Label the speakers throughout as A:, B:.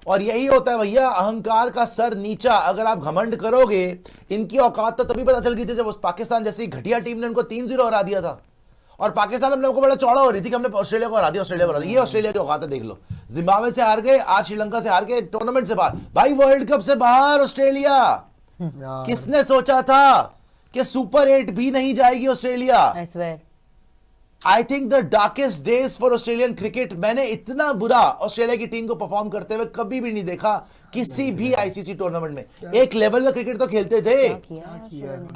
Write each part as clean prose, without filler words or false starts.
A: और यही होता है भैया अहंकार का सर नीचा। अगर आप घमंड करोगे, इनकी औकात तो तभी पता चल गई थी जब उस पाकिस्तान जैसी घटिया टीम ने उनको 3-0 हरा दिया था। और पाकिस्तान अपने को बड़ा चौड़ा हो रही थी कि हमने ऑस्ट्रेलिया को हरा दिया, ऑस्ट्रेलिया को हरा दिया। ये ऑस्ट्रेलिया की औकात है, देख लो। जिम्बाब्वे से हार गए, आज श्रीलंका से हार गए, टूर्नामेंट से बाहर। भाई वर्ल्ड कप से बाहर ऑस्ट्रेलिया। किसने सोचा था कि सुपर 8 भी नहीं जाएगी Australia? I think the darkest days for Australian cricket. मैंने इतना बुरा ऑस्ट्रेलिया की टीम को परफॉर्म करते हुए कभी भी नहीं देखा किसी भी आईसीसी टूर्नामेंट में। एक लेवल का क्रिकेट तो खेलते थे।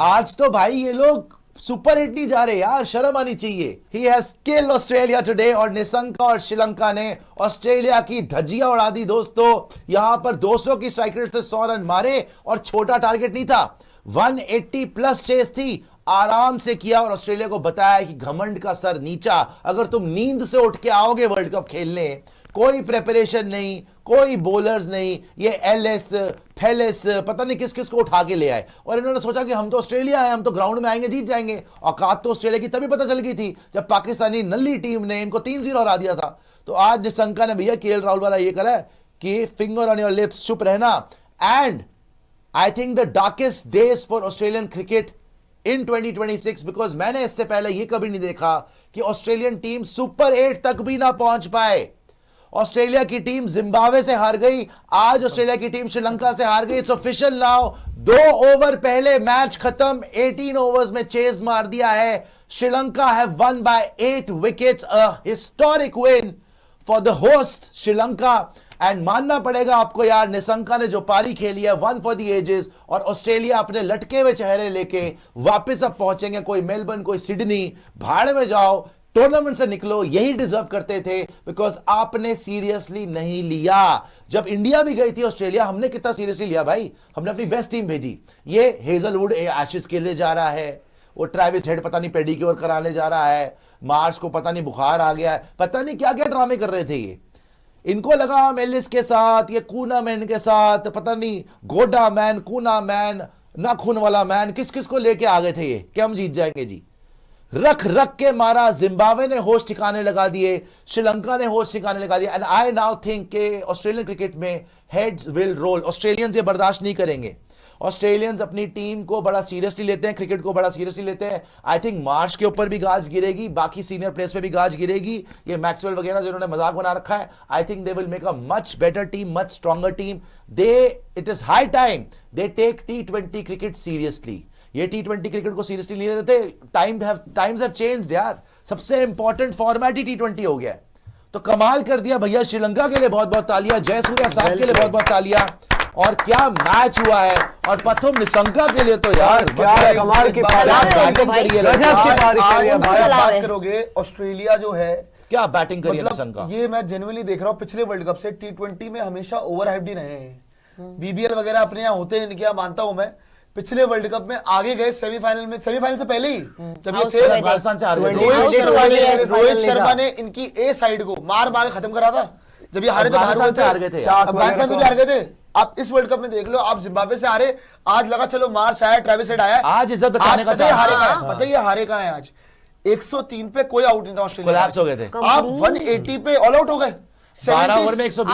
A: आज तो भाई ये लोग सुपर 8 नहीं जा रहे यार, शर्म आनी चाहिए। He has killed Australia today. और निशंका और श्रीलंका ने ऑस्ट्रेलिया की धज्जियां उड़ा दी दोस्तों। यहां पर 200 की स्ट्राइक रेट से 100 रन मारे और छोटा टारगेट नहीं था, 180 प्लस चेस थी, आराम से किया। और ऑस्ट्रेलिया को बताया कि घमंड का सर नीचा। अगर तुम नींद से उठ के आओगे वर्ल्ड कप खेलने, कोई प्रेपरेशन नहीं, कोई बॉलर्स नहीं, ये एलएस फेलिस पता नहीं किस किस को उठा के ले आए। और इन्होंने सोचा कि हम तो ऑस्ट्रेलिया है, हम तो ग्राउंड में आएंगे जीत जाएंगे। औकात तो ऑस्ट्रेलिया की तभी पता चल गई थी जब पाकिस्तानी नल्ली टीम ने इनको 3-0 हरा दिया था। तो आज निशंका ने भैया केएल राहुल वाला ये करा है कि फिंगर ऑन योर लिप्स, चुप रहना। And I think the darkest days for Australian cricket in 2026, because मैंने इससे पहले यह कभी नहीं देखा कि ऑस्ट्रेलियन टीम सुपर 8 तक भी ना पहुंच पाए। ऑस्ट्रेलिया की टीम जिम्बाब्वे से हार गई, आज ऑस्ट्रेलिया की टीम श्रीलंका से हार गई। It's official now. 2 ओवर पहले मैच खत्म, 18 ओवर्स में चेज मार दिया है। Sri Lanka have one by 8 wickets, a historic win for the host Sri Lanka. And मानना पड़ेगा आपको यार, निशंका ने जो पारी खेली है, वन फॉर द एजेस। और ऑस्ट्रेलिया अपने लटके हुए चेहरे लेके वापस अब पहुंचेंगे। कोई मेलबर्न, कोई सिडनी, भाड़ में जाओ, टूर्नामेंट से निकलो। यही डिजर्व करते थे, बिकॉज आपने सीरियसली नहीं लिया। जब इंडिया भी गई थी ऑस्ट्रेलिया, हमने कितना सीरियसली लिया भाई? हमने अपनी बेस्ट टीम भेजी। ये हेजलवुड एशेज के लिए जा रहा है, वो ट्रेविस हेड पता नहीं पेडिक्योर कराने जा रहा है, मार्श को पता नहीं बुखार आ गया है, पता नहीं क्या क्या ड्रामे कर रहे थे ये। इनको लगा हम एलिस के साथ, ये कूना मैन के साथ, पता नहीं गोडा मैन, कूना मैन, नाखून वाला मैन, किस किस को लेके आ गए थे ये कि हम जीत जाएंगे जी। रख रख के मारा। जिम्बाब्वे ने होश ठिकाने लगा दिए, श्रीलंका ने होश ठिकाने लगा दिया। एंड आई नाउ थिंक के ऑस्ट्रेलियन क्रिकेट में हेड्स विल रोल। ऑस्ट्रेलियंस ये बर्दाश्त नहीं करेंगे। ऑस्ट्रेलियंस अपनी टीम को बड़ा सीरियसली लेते हैं, क्रिकेट को बड़ा सीरियसली लेते हैं। आई थिंक मार्श के ऊपर भी गाज गिरेगी, बाकी सीनियर प्लेयर्स पे भी गाज गिरेगी। ये मैक्सवेल वगैरह जिन्होंने मजाक बना रखा है, I think they will make a much better team, much stronger team. It is high time they take T20 cricket seriously. ये T20 क्रिकेट को सीरियसली नहीं लेते। टाइम्स हैव चेंज्ड यार। सबसे इंपॉर्टेंट फॉर्मेट ही T20 हो गया है। तो कमाल कर दिया भैया। श्रीलंका के लिए बहुत बहुत तालियां, जयसूर्या साहब के लिए बहुत बहुत तालियां। और क्या मैच हुआ है। और प्रथम निशंका के लिए तो यार क्या कमाल की बैटिंग करी है।
B: बात करोगे ऑस्ट्रेलिया जो है,
A: क्या बैटिंग करी है निशंका।
B: ये मैं जेन्युइनली देख रहा हूँ, पिछले वर्ल्ड कप से T20 में हमेशा ओवर हाइप्ड ही रहे हैं। बीबीएल वगैरह अपने यहाँ होते हैं, इनके यहाँ मानता हूं मैं। पिछले वर्ल्ड कप में आगे गए सेमीफाइनल में, सेमीफाइनल से पहले ही जब ये थे
A: अफगानिस्तान से हार गए,
B: रोहित शर्मा ने इनकी ए साइड को मार मार खत्म करा था। जब ये हारे थे,
A: अफगानिस्तान से हार गए थे,
B: अफगानिस्तान से भी हार गए थे। आप इस वर्ल्ड कप में देख लो, आप जिम्बाब्वे से हारे, आज लगा चलो मार्श आया, ट्रेविस हेड आया,
A: आज इज्जत बचाने का
B: हारे का है। पता है ये हारे का है आज। 103 पे कोई आउट नहीं था ऑस्ट्रेलिया,
A: कोलैप्स हो गए थे।
B: आप 180 पे ऑल आउट हो गए।
A: 12 ओवर में 120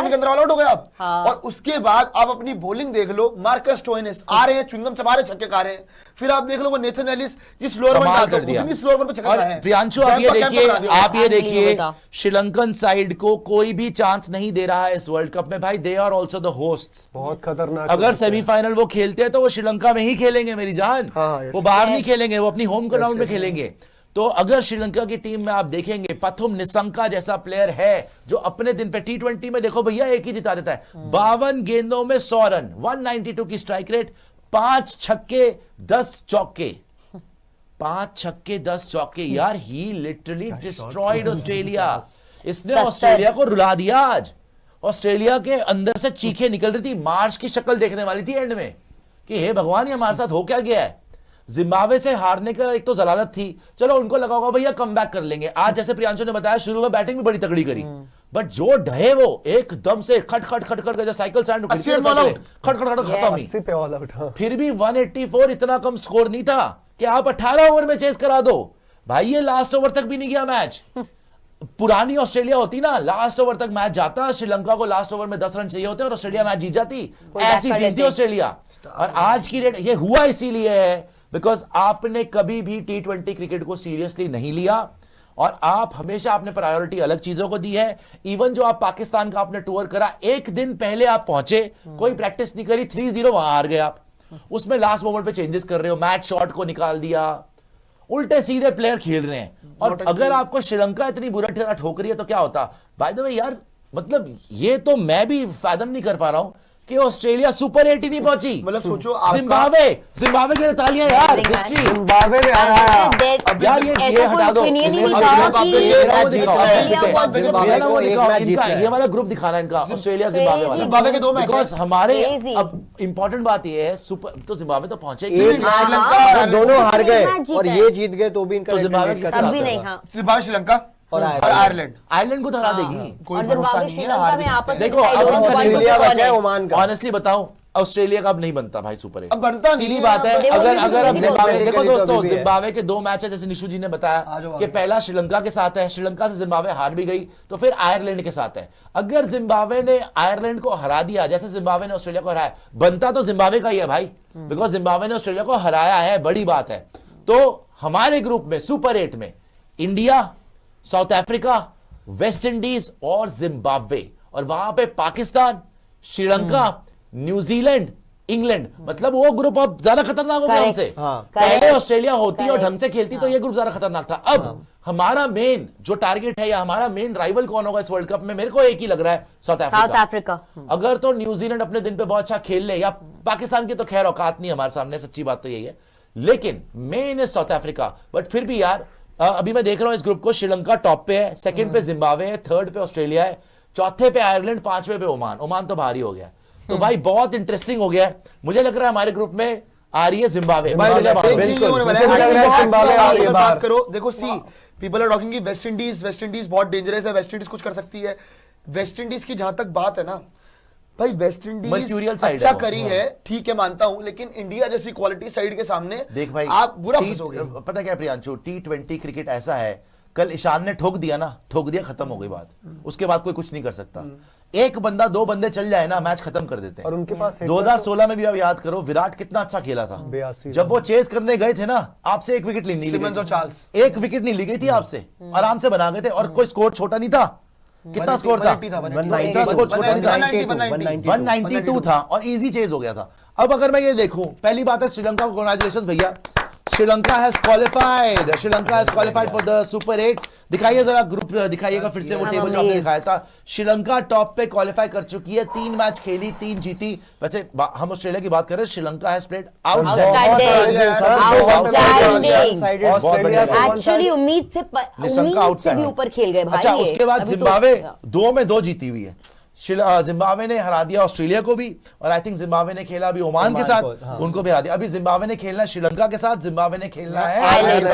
B: के अंदर ऑल आउट हो गए आप। और उसके बाद आप अपनी बॉलिंग देख लो, मार्कस स्टोइनिस आ रहे हैं, च्युइंगम चबा रहे, छक्के खा रहे हैं। फिर आप देख लो वो नेथन एलिस जिस स्लोअर पे छक्का है।
A: प्रियांशु आप ये देखिए श्रीलंकन साइड को कोई भी चांस नहीं दे रहा है इस वर्ल्ड कप में भाई। They are also the hosts.
C: बहुत खतरनाक।
A: अगर सेमीफाइनल वो खेलते हैं तो वो श्रीलंका में ही खेलेंगे मेरी जान। वो बाहर नहीं खेलेंगे, वो अपनी होम ग्राउंड में खेलेंगे। तो अगर श्रीलंका की टीम में आप देखेंगे प्रथम निशंका जैसा प्लेयर है जो अपने दिन पे T20 में देखो भैया एक ही जिता देता है, 52 गेंदों में 100 रन, 192 की स्ट्राइक रेट, 5 छक्के 10 चौके, 5 छक्के 10 चौके यार। ही लिटरली डिस्ट्रॉयड ऑस्ट्रेलिया। इसने ऑस्ट्रेलिया को रुला दिया आज। ऑस्ट्रेलिया के अंदर से चीखें निकल रही थी, मार्श की शक्ल देखने वाली थी एंड में कि हे भगवान ये हमारे साथ हो क्या गया है। जिम्बाब्वे से हारने का एक तो जलालत थी, चलो उनको लगा होगा भैया कम बैक कर लेंगे। आज जैसे प्रियांशु ने बताया शुरू में बैटिंग भी बड़ी तगड़ी करी, बट जो ढहे वो एकदम से खट खट खट खट जैसे साइकिल स्टैंड खट खट खट खत्म। फिर भी 184 इतना कम स्कोर नहीं था कि आप 18 ओवर में चेस करा दो भाई। ये लास्ट ओवर तक भी नहीं गया मैच। पुरानी ऑस्ट्रेलिया होती ना, लास्ट ओवर तक मैच जाता, श्रीलंका को लास्ट ओवर में 10 रन चाहिए होते और ऑस्ट्रेलिया मैच जीत जाती, ऐसी टीम थी ऑस्ट्रेलिया। और आज की डेट ये हुआ इसीलिए है बिकॉज आपने कभी भी T20 क्रिकेट को सीरियसली नहीं लिया और आप हमेशा आपने प्रायोरिटी अलग चीजों को दी है। इवन जो आप पाकिस्तान का आपने टूर करा, एक दिन पहले आप पहुंचे, कोई प्रैक्टिस नहीं करी, 3-0 वहां हार गए आप, उसमें लास्ट मोमेंट पे चेंजेस कर रहे हो, मैच शॉट को निकाल दिया, उल्टे सीधे प्लेयर खेल रहे हैं। और अगर आपको श्रीलंका इतनी बुरा ठेरा ठोक रही है तो क्या होता। बाय द वे यार, मतलब ये तो मैं भी फायदम नहीं कर पा रहा हूं कि ऑस्ट्रेलिया सुपर 8 ही नहीं पहुंची।
B: मतलब सोचो
A: जिम्बाब्वे की तालियां यार, हिस्ट्री
C: जिम्बाब्वे में आ रहा है
A: यार, ये हटा दो, ये वाला ग्रुप दिखाना इनका, ऑस्ट्रेलिया जिम्बाब्वे वाला,
B: जिम्बाब्वे के 2 मैच,
A: बिकॉज हमारे अब इंपॉर्टेंट बात ये है सुपर, तो जिम्बाब्वे तो पहुंचे,
C: दोनों हार गए और ये जीत गए तो भी इनका
A: जिम्बाब्वे
B: जिम्बाब्वे श्रीलंका और आयरलैंड
A: को तो हरा देगी।
D: और जिम्बाब्वे श्रीलंका में आपस में
A: देखो
C: ओमान का,
A: ऑनेस्टली बताऊं, ऑस्ट्रेलिया का अब नहीं बनता भाई सुपर 8,
B: अब बनता नहीं,
A: सीधी बात है। अगर अब जिम्बाब्वे, देखो दोस्तों, जिम्बाब्वे के 2 मैच है, जैसे निशु जी ने बताया कि पहला श्रीलंका के साथ है, श्रीलंका से जिम्बाब्वे हार भी गई, तो फिर आयरलैंड के साथ है। अगर जिम्बाब्वे ने आयरलैंड को हरा दिया जैसे जिम्बाब्वे ने ऑस्ट्रेलिया को हराया, बनता तो जिम्बाब्वे का ही है भाई, बिकॉज जिम्बाब्वे ने ऑस्ट्रेलिया को हराया है, बड़ी बात है। तो हमारे ग्रुप में सुपर 8 में India, south Africa, West Indies और जिम्बाब्वे, और वहां पे पाकिस्तान, श्रीलंका, न्यूजीलैंड, इंग्लैंड, मतलब वो ग्रुप अब ज्यादा खतरनाक हो गया हमसे। पहले ऑस्ट्रेलिया होती और ढंग से खेलती तो ये ग्रुप ज्यादा खतरनाक था। अब हमारा मेन जो टारगेट है या हमारा मेन राइवल कौन होगा इस वर्ल्ड कप में, मेरे को एक ही लग रहा है, साउथ अफ्रीका। अगर तो न्यूजीलैंड अपने दिन पे बहुत अच्छा खेल ले, या पाकिस्तान की तो खैर औकात नहीं हमारे सामने, सच्ची बात तो यही है, लेकिन main is south Africa. But फिर भी यार, अभी मैं देख रहा हूं इस ग्रुप को, श्रीलंका टॉप पे है, सेकंड पे जिम्बाब्वे है, थर्ड पे ऑस्ट्रेलिया है, चौथे पे आयरलैंड, 5वें पे ओमान तो भारी हो गया। तो भाई बहुत इंटरेस्टिंग हो गया है। मुझे लग रहा है हमारे ग्रुप में आ रही है जिम्बाब्वे।
B: बात करो, देखो सी पीपल आर टॉकिंग कि वेस्ट इंडीज बहुत डेंजरस है, वेस्ट इंडीज कुछ कर सकती है। वेस्ट इंडीज की जहां तक बात है ना भाई, वेस्ट इंडीज अच्छा करी है, ठीक है मानता हूं, लेकिन इंडिया जैसी क्वालिटी साइड के सामने
A: देख भाई
B: आप बुरा फंसोगे।
A: पता क्या प्रियांशु, T20 क्रिकेट ऐसा है, कल ईशान ने ठोक दिया ना, ठोक दिया, खत्म हो गई बात, उसके बाद कोई कुछ नहीं कर सकता। एक बंदा 2 बंदे चल जाए ना, मैच खत्म कर देते हैं।
C: और उनके पास
A: 2016 में भी आप याद करो, विराट कितना अच्छा खेला था, जब वो चेस करने गए थे ना, आपसे एक विकेट नहीं ली गई, एक विकेट नहीं ली गई थी आपसे, आराम से बना गए थे, और कोई स्कोर छोटा नहीं था। कितना स्कोर था? 192 था और इजी चेज हो गया था। अब अगर मैं ये देखूं, पहली बात है श्रीलंका को कांग्रेचुलेशंस भैया, Sri Lanka has qualified for the super 8। दिखाइए जरा ग्रुप, दिखाइएगा फिर से वो टेबल जो आपने दिखाया था। श्रीलंका टॉप पे क्वालिफाई कर चुकी है, 3 मैच खेली, 3 जीती। वैसे हम ऑस्ट्रेलिया की बात कर रहे हैं, श्रीलंका हैज प्लेड
D: एक्चुअली उम्मीद से भी ऊपर खेल गए भाई।
A: अच्छा, उसके बाद जिम्बाब्वे 2 में 2 जीती हुई है। जिम्बाब्वे ने हरा दिया ऑस्ट्रेलिया को भी, और आई थिंक जिम्बाब्वे ने खेला अभी ओमान के साथ, उनको भी हरा दिया। अभी जिम्बाब्वे ने खेलना है श्रीलंका के साथ, जिम्बाब्वे ने खेलना है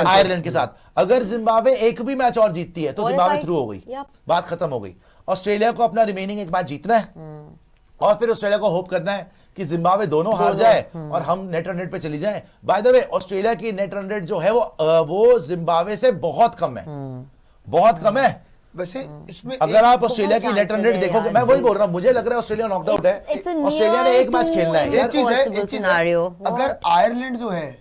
A: आयरलैंड के साथ। अगर जिम्बाब्वे एक भी मैच और जीतती है तो जिम्बाब्वे थ्रू हो गई, बात खत्म हो गई। ऑस्ट्रेलिया को अपना रिमेनिंग एक मैच जीतना है और फिर ऑस्ट्रेलिया को होप करना है कि जिम्बाब्वे दोनों हार जाए और हम नेट रन रेट पे चली जाए। बाय द वे, ऑस्ट्रेलिया की नेट रन रेट जो है वो जिम्बाब्वे से बहुत कम है, बहुत कम है।
B: वैसे इसमें
A: अगर आप ऑस्ट्रेलिया की नेट रन रेट देखोगे, मैं वही बोल रहा हूं, मुझे लग रहा है ऑस्ट्रेलिया नॉकड आउट है, ऑस्ट्रेलिया ने एक मैच खेलना है।
B: एक चीज है, अगर आयरलैंड जो है,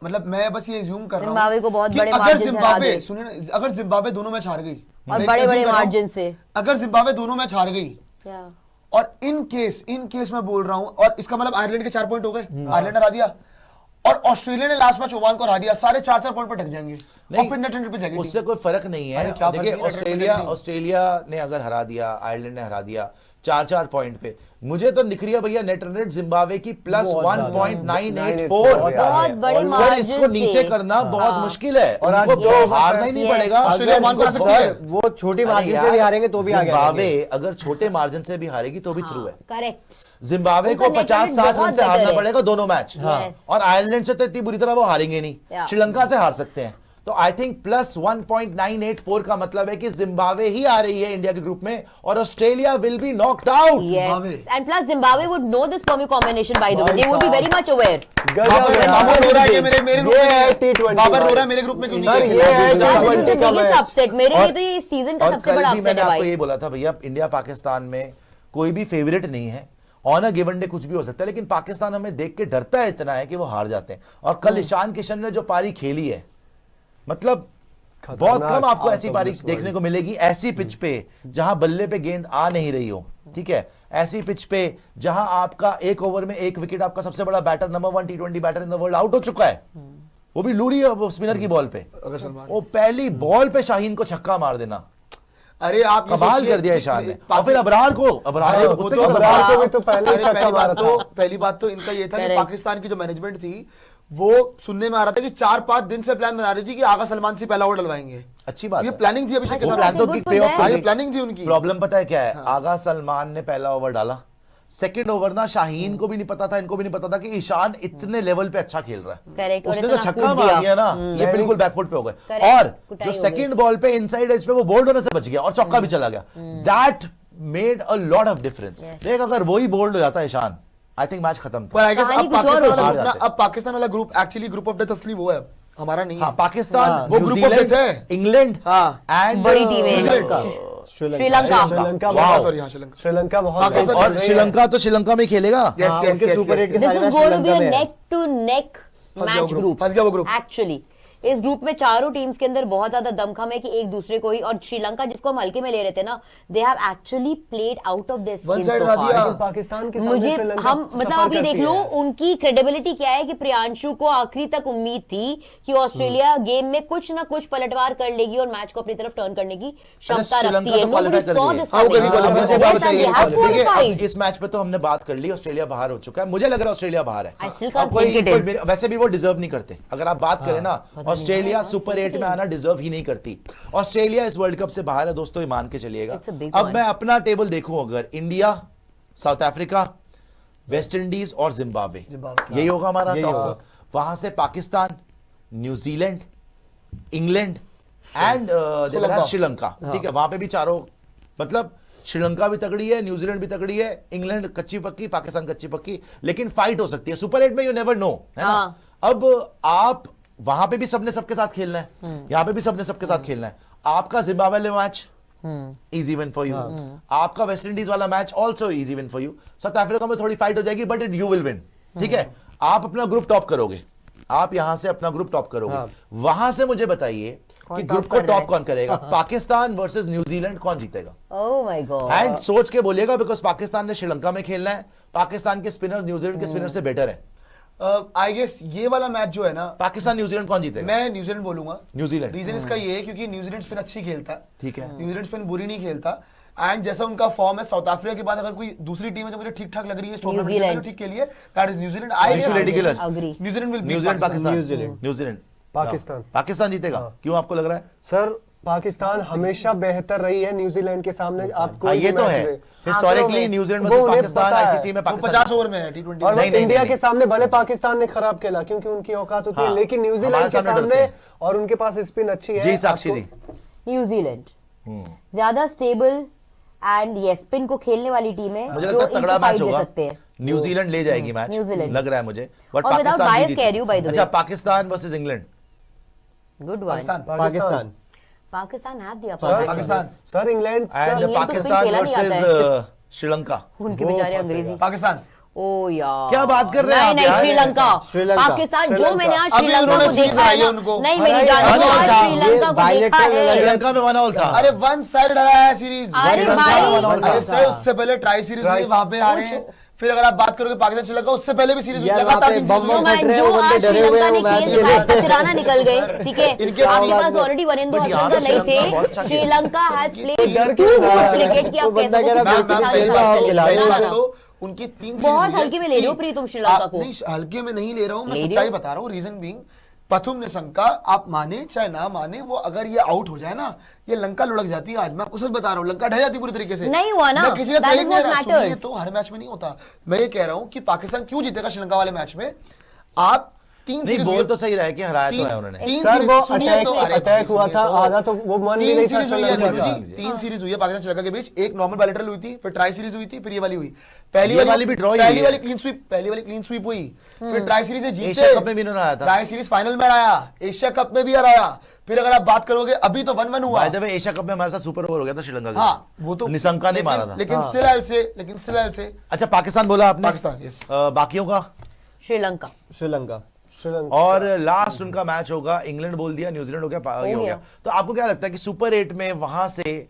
B: मतलब मैं बस ये ज़ूम कर रहा हूं,
D: जिम्बाब्वे को बहुत बड़े
B: अगर जिम्बाब्वे, सुनिए ना, अगर जिम्बाब्वे दोनों मैच हार गई
D: और बड़े मार्जिन से,
B: अगर जिम्बाब्वे दोनों मैच हार गई और इन केस मैं बोल रहा हूं, और इसका मतलब आयरलैंड के 4 पॉइंट हो गए, आयरलैंड हरा दिया, और ऑस्ट्रेलिया ने लास्ट मैच ओमान को हरा दिया, सारे 4-4 पॉइंट पर ढक जाएंगे और फिर नेट रन पे जाएंगे।
A: उससे कोई फर्क नहीं है। देखिए, ऑस्ट्रेलिया ने अगर हरा दिया, आयरलैंड ने हरा दिया 4-4 पॉइंट पे, मुझे तो दिख रही है भैया नेट रन रेट जिम्बाब्वे की प्लस 1.984।
D: बहुत बड़े
A: सर, इसको नीचे करना बहुत मुश्किल है, और उनको हारना ही नहीं पड़ेगा।
C: वो छोटी मार्जिन से भी हारेंगे तो भी आगे।
A: जिम्बाब्वे अगर छोटे मार्जिन से भी हारेगी तो भी थ्रू है।
D: करेक्ट।
A: जिम्बाब्वे को 50-60 रन से हारना पड़ेगा दोनों मैच, और आयरलैंड से तो इतनी बुरी तरह वो हारेंगे नहीं, श्रीलंका से हार सकते हैं। तो आई थिंक प्लस 1.984 का मतलब है कि जिम्बाब्वे ही आ रही है इंडिया के ग्रुप में और Australia will be knocked out.
D: Yes, and plus Zimbabwe would know this Permi combination by the way. They would be very much aware.
B: Babar रो रहा है मेरे ग्रुप में,
C: T20
B: बाबर रो रहा है मेरे ग्रुप में क्यों
C: सर,
B: नहीं?
C: ये है
D: Yeah, this is the
C: T20 का
D: biggest
C: मैच।
D: upset. मेरे लिए तो ये इस सीजन का
A: और
D: सबसे
A: कल
D: बड़ा
A: भी
D: अपसेट
A: मैंने
D: है
A: आपको
D: भाई।
A: ये बोला था भैया, इंडिया पाकिस्तान में कोई भी फेवरेट नहीं है, ऑन अ गिवन डे कुछ भी हो सकता है, लेकिन पाकिस्तान हमें देख के डरता है इतना है कि वो हार जाते हैं। और कल ईशान किशन ने जो पारी खेली है, मतलब बहुत कम आपको ऐसी पारी देखने को मिलेगी, ऐसी पिच पे जहां बल्ले पे गेंद आ नहीं रही हो, ठीक है, ऐसी पिच पे जहां आपका एक ओवर में एक विकेट, आपका सबसे बड़ा batter, number 1 T20 batter in the world out हो चुका है, वो भी लूरी स्पिनर की बॉल पे।
B: अगर सलमान,
A: वो पहली बॉल पे शाहीन को छक्का मार देना,
B: अरे आप ये
A: कमाल
B: सोचिए
A: कर दिया
B: कि
A: ईशान ने। और
B: पाकि-
A: फिर अबरार को, अबरार
B: अरे
A: को
B: वो
A: कुत्ते
B: तो
A: की तरह
C: अबरार
A: मारा।
C: को भी तो पहले ही
B: अरे
C: छक्का मारा था।
B: पहली बात तो इनका ये था कि
D: Correct.
B: पाकिस्तान की जो मैनेजमेंट थी वो सुनने में आ रहा था कि 4-5 दिन से प्लान बना रही थी कि आगा सलमान से पहला ओवर डलवाएंगे।
A: अच्छी बात
B: ये
A: है।
B: प्लानिंग थी अभिषेक के
A: वो
B: साथ।
A: प्लान तो
D: Good
A: उनकी
D: for
A: प्ले ऑफ
D: them.
B: हाँ, ये प्लानिंग थी उनकी।
A: प्रॉब्लम पता है क्या है, आगा सलमान ने पहला ओवर डाला, सेकंड ओवर ना शाहीन को भी नहीं पता था, इनको भी नहीं पता था कि ईशान इतने लेवल पे अच्छा खेल रहा है।
D: Correct, और
A: उसने जो
D: इतना
A: छक्का
D: कूद
A: मार
D: दिया।
A: दिया ना, ये बिल्कुल बैकफुट पे हो गए।
D: Correct,
A: और
D: कुटाई
A: जो
D: हो गई।
A: सेकंड बॉल पे इनसाइड एज पे वो बोल्ड होने से बच गया और चौका भी चला गया। That made a lot of difference. देख अगर वही बोल्ड हो जाता ईशान, आई थिंक मैच खत्म
B: पर
A: था।
B: आई गेस
D: कहानी
B: अब
D: कुछ और
B: पाकिस्तान
A: होती।
B: वाला ग्रुप, अब पाकिस्तान वाला group actually group of death असली वो है, हमारा नहीं
A: हाँ,
B: है।
A: पाकिस्तान,
B: वो ग्रुप ऑफ डेथ है।
A: इंग्लैंड
B: हाँ।
A: एंड
D: बड़ी टीम है।
B: श्रीलंका।
D: श्रीलंका।
C: श्रीलंका
A: Wow.
B: सॉरी, हाँ, श्रीलंका।
C: श्रीलंका बहुत
B: पाकिस्तान
C: अच्छा
A: और
C: चल रही है।
A: श्रीलंका तो श्रीलंका में ही खेलेगा।
B: Yes,
C: हाँ,
B: yes,
C: उनके
B: yes,
C: सुपर
B: yes,
C: एट के
B: yes.
D: This
C: सारे
D: is
C: match
D: going to be
C: Sri Lanka
D: a
C: में है।
D: neck to neck
B: फंस गया
D: मैच
B: वो
D: ग्रुप।
B: फंस गया वो ग्रुप।
D: एक्चुअली इस ग्रुप में चारों टीम्स के अंदर बहुत ज्यादा दमखम है कि एक दूसरे को ही, और श्रीलंका जिसको हम हल्के में ले रहे थे ना, they have actually played out of their
B: One
D: skin
B: side
D: सो
B: हरा
D: फार।
B: दिया।
C: लेकिन पाकिस्तान के सामने
D: मुझे
C: श्रीलंका
D: हम मतलब
C: सफर
D: आप ये देख
C: करती
D: लो
C: है।
D: उनकी क्रेडिबिलिटी क्या है कि प्रियांशु को आखिरी तक उम्मीद थी कि ऑस्ट्रेलिया गेम में कुछ ना कुछ पलटवार कर लेगी और मैच को अपनी तरफ टर्न करने की क्षमता रखती है।
A: तो क्वालिफाई कर
D: Nobody saw
A: गई है।
D: this
B: हाँ, वो
D: coming.
B: कभी qualify
A: मुझे
B: कर
A: बात
B: गई।
A: बताइए,
D: Yes, they have
A: देखिए, अब
D: qualified.
A: इस मैच पे तो हमने बात कर ली, ऑस्ट्रेलिया बाहर हो चुका है, मुझे लग रहा है ऑस्ट्रेलिया बाहर है।
D: I still
A: अब
D: can't
A: कोई
D: sink it in.
A: वैसे भी वो डिजर्व नहीं करते, अगर आप बात करें ना, ऑस्ट्रेलिया सुपर 8 में आना डिजर्व ही नहीं करती। ऑस्ट्रेलिया इस वर्ल्ड कप से बाहर है दोस्तों, ये मान के चलिएगा।
D: It's a big
A: अब
D: one.
A: मैं अपना टेबल देखूं, अगर India, south Africa, West Indies और जिम्बाब्वे, यही होगा हमारा
C: यही
A: टॉप
C: होगा।
A: 4। वहां से Pakistan, New Zealand, England and Sri Lanka, ठीक है, वहां पे भी चारों, मतलब श्रीलंका भी तगड़ी है, न्यूजीलैंड भी तगड़ी है, इंग्लैंड कच्ची पक्की, पाकिस्तान कच्ची पक्की, लेकिन फाइट हो सकती है सुपर 8 में, यू नेवर नो, है ना।
D: हाँ।
A: अब आप वहां पे भी सबने सबके साथ खेलना है, यहां पे भी सबने सबके साथ खेलना है। आपका Zimbabwe match easy win for you, आपका वेस्ट इंडीज वाला match also easy win for you, south Africa में थोड़ी फाइट हो जाएगी but it you will win, ठीक है। आप अपना ग्रुप टॉप करोगे, आप यहां से अपना ग्रुप टॉप करोगे, वहां से मुझे बताइए कि
D: top
A: ग्रुप को
D: कर रहा
A: टॉप
D: है?
A: कौन करेगा। पाकिस्तान वर्सेस न्यूजीलैंड कौन जीतेगा?
D: Oh my God.
A: एंड सोच के बोलिएगा, बिकॉज पाकिस्तान ने श्रीलंका में खेलना है, पाकिस्तान के स्पिनर न्यूजीलैंड के स्पिनर से बेटर है।
B: आई गेस ये वाला मैच जो है ना,
A: पाकिस्तान न्यूजीलैंड कौन जीतेगा?
B: मैं न्यूजीलैंड बोलूंगा।
A: न्यूजीलैंड।
B: रीजन इसका ये है क्योंकि न्यूजीलैंड स्पिन अच्छी खेलता है,
A: ठीक है।
B: न्यूजीलैंड स्पिन बुरी नहीं खेलता, एंड जैसा उनका फॉर्म है, साउथ अफ्रीका के बाद अगर कोई दूसरी टीम है जो मुझे ठीक ठाक लग रही है इस टूर्नामेंट में
D: न्यूजीलैंड।
B: ठीक के लिए, that is New Zealand. I
A: You should ridiculous.
D: Agree.
B: New Zealand will
A: New Zealand Pakistan,
C: New Zealand.
A: New Zealand
C: Pakistan.
A: Pakistan जीतेगा, क्यों आपको लग रहा है?
C: सर पाकिस्तान हमेशा बेहतर रही है न्यूजीलैंड के सामने। आपको
A: हाँ, ये तो है, historically New Zealand versus Pakistan ICC में पाकिस्तान
B: 50 ओवर में है T20
C: और
A: नहीं, नहीं,
C: इंडिया
A: नहीं,
C: के सामने भले पाकिस्तान ने खराब खेला क्योंकि उनकी औकात होती है,
A: हाँ,
C: लेकिन न्यूजीलैंड
A: हमारे
C: के
A: सामने
C: सामने
A: डरते
C: और उनके पास स्पिन अच्छी है।
A: जी साक्षी
C: आपको-
A: जी,
D: न्यूजीलैंड ज्यादा स्टेबल एंड ये स्पिन को खेलने वाली टीम है
A: मुझे
D: जो
A: लगता है
D: इनको
A: तगड़ा
D: फाइट
A: मैच
D: दे
A: होगा,
D: सकते हैं।
A: न्यूजीलैंड ले जाएगी मैच,
D: न्यूजीलैंड।
A: लग रहा है मुझे, बट
D: और without
A: पाकिस्तान
D: bias
A: भी
D: कह रही हूँ, by the
A: अच्छा
D: way.
A: Pakistan versus England,
D: good one.
C: Pakistan
D: Pakistan have the
C: sir,
B: Pakistan.
C: Sir England
A: and
D: England को
A: पाकिस्तान
D: स्पिन खेला नहीं
A: वर्सेस श्रीलंका।
D: उनके
C: वो
D: बेचारे
C: फंसेगा।
D: अंग्रेजी।
B: पाकिस्तान।
D: ओ यार
A: क्या बात कर रहे हैं
D: नहीं
A: आप
D: नहीं
A: यार?
D: श्रीलंका
C: श्रीलंका।
D: पाकिस्तान जो
C: श्रीलंका।
D: मैंने आज
B: अभी
D: श्रीलंका
B: उन्होंने
D: को
B: सीख
D: देखा है
B: हराई है
D: ना,
B: उनको।
D: नहीं मेरी
C: हराई
D: जान
C: है,
D: जो आज
C: हराई है।
D: श्रीलंका को
C: ये
D: देखा
C: bilateral
D: है।
A: श्रीलंका में 1 ऑल था।
B: अरे वन साइड हराया है सीरीज।
D: अरे
A: श्रीलंका
D: भाई
A: में 1 ऑल था।
B: ऐसे उससे पहले ट्राई सीरीज हुई, वहां पे आ रहे हैं। फिर अगर आप बात करोगे पाकिस्तान श्रीलंका, उससे पहले भी सीरीज हुई,
C: यार,
B: लगातार
C: वहाँ पे
B: 3 सीरीज
C: बम
B: हुई।
C: बम
D: मैं
C: फट रहे हैं,
D: जो
C: वो बंदे
D: आज
C: डरे हुए
D: श्रीलंका
C: हैं,
D: ने
C: वो मैच
D: खेल
C: के
D: दिखाया,
C: लिए।
D: कचराना निकल गए, ठीक है।
B: इनके
D: आपके
B: बाद
D: पास
B: में-
D: ऑलरेडी वरिंदर
A: But यहाँ
D: हसन
A: पे
D: नहीं
A: श्रीलंका बहुत
D: थे।
A: अच्छा खेला।
D: श्रीलंका हैज प्लेड
C: डर
D: टू
C: क्यों
D: गुड
C: रहा है?
D: क्रिकेट की
C: वो
D: आप कह
C: बंदा
D: सको
C: कह रहा
D: कि
C: है,
B: मैं
D: पाकिस्तान
C: खेल
D: के
C: रहा
D: साथ
C: हूँ,
D: चलेगी।
C: खिला रहा
D: ना,
C: हूँ।
D: ना, ना।
B: तो उनकी 3
D: बहुत हल्के में ले रही हो प्रीतम श्रीलंका को।
B: नहीं, हल्के में नहीं ले रहा हूं, मैं
D: ले रही
B: सच्चाई
D: हो।
B: बता रहा हूं। रीजन बीइंग प्रथम निशंका, आप माने चाहे ना माने, वो अगर ये आउट हो जाए ना, ये लंका लुढ़क जाती है। आज मैं आपको सच बता रहा हूं, लंका ढह जाती पूरी तरीके से।
D: नहीं हुआ ना,
B: मैं किसी का
D: that
B: क्रेडिट
D: is
B: नहीं
D: what
B: ले रहा,
D: matters.
B: सुनिए, तो हर मैच में नहीं होता। मैं ये कह रहा हूं कि पाकिस्तान क्यों जीतेगा श्रीलंका वाले मैच में। आप 3
A: नहीं
B: सीरीज
A: बोल तो सही रहा है कि हराया तो है उन्होंने।
C: सर वो अटैक हुआ था आधा, तो वो मन भी नहीं था श्रीलंका का।
B: 3 सीरीज हुई है पाकिस्तान श्रीलंका के बीच, एक नॉर्मल बायलैटरल हुई थी, फिर ट्राई सीरीज हुई थी, फिर ये वाली हुई। पहली वाली भी ड्रॉ, पहली वाली क्लीन स्वीप हुई, फिर ट्राई सीरीज जीते,
A: एशिया कप में भी इन्होंने हराया था,
B: ट्राई सीरीज फाइनल में हराया, एशिया कप में भी हराया। फिर अगर आप बात करोगे अभी तो 1-1 हुआ।
A: By the way Asia cup में हमारे साथ सुपर ओवर हो गया था श्रीलंका का।
B: हाँ वो तो
A: निशंका ने मारा था,
B: लेकिन स्टिल से
A: अच्छा पाकिस्तान बोला आपने,
B: पाकिस्तान, yes।
A: बाकियों का
D: श्रीलंका
A: और लास्ट उनका मैच होगा, इंग्लैंड बोल दिया, न्यूजीलैंड हो गया, ये हो गया। तो आपको क्या लगता है कि सुपर 8 में वहां से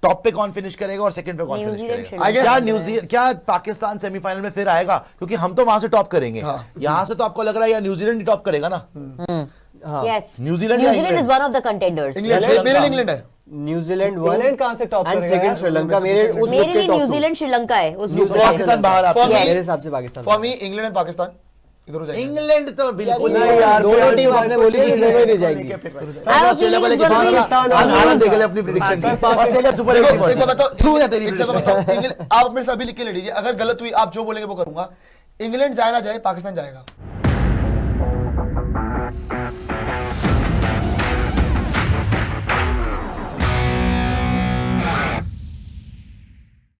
A: टॉप पे कौन फिनिश करेगा और सेकंड पे कौन फिनिश
D: न्यूजीलैंड,
A: करेगा? क्या न्यूजीलैंड, क्या पाकिस्तान सेमीफाइनल में फिर आएगा? क्योंकि हम तो वहां से टॉप करेंगे, यहां से तो आपको लग रहा है या न्यूजीलैंड ही टॉप करेगा ना?
D: यस,
A: न्यूजीलैंड या
D: New Zealand is
A: England?
D: One of the contenders.
B: England है।
C: न्यूजीलैंड वन कहां से टॉप करेगा, सेकंड श्रीलंका। मेरे उस
D: मेरे
C: ग्रुप के
D: लिए
C: टॉप
D: न्यूजीलैंड श्रीलंका है उस ग्रुप
C: न्यूजीलैंड
D: में।
A: पाकिस्तान बाहर आपके
B: For me-
C: मेरे हिसाब से Pakistan.
B: For me England and Pakistan इधर हो जाएंगे।
A: इंग्लैंड तो बिल्कुल
C: नहीं यार, दोनों टीम आपने बोली कि दोनों ही नहीं जाएंगी।
A: ऑस्ट्रेलिया को लेके
C: पाकिस्तान
A: आज हालत देख ले अपनी प्रेडिक्शन की, ऑस्ट्रेलिया सुपर 8
B: एक बार बताओ,
A: थ्रू है तेरी
B: एक बार
A: prediction।
B: बताओ, आप अपने से अभी लिख के ले लीजिए, अगर गलत हुई आप जो बोलेंगे वो करूंगा। इंग्लैंड जाए ना जाए पाकिस्तान जाएगा।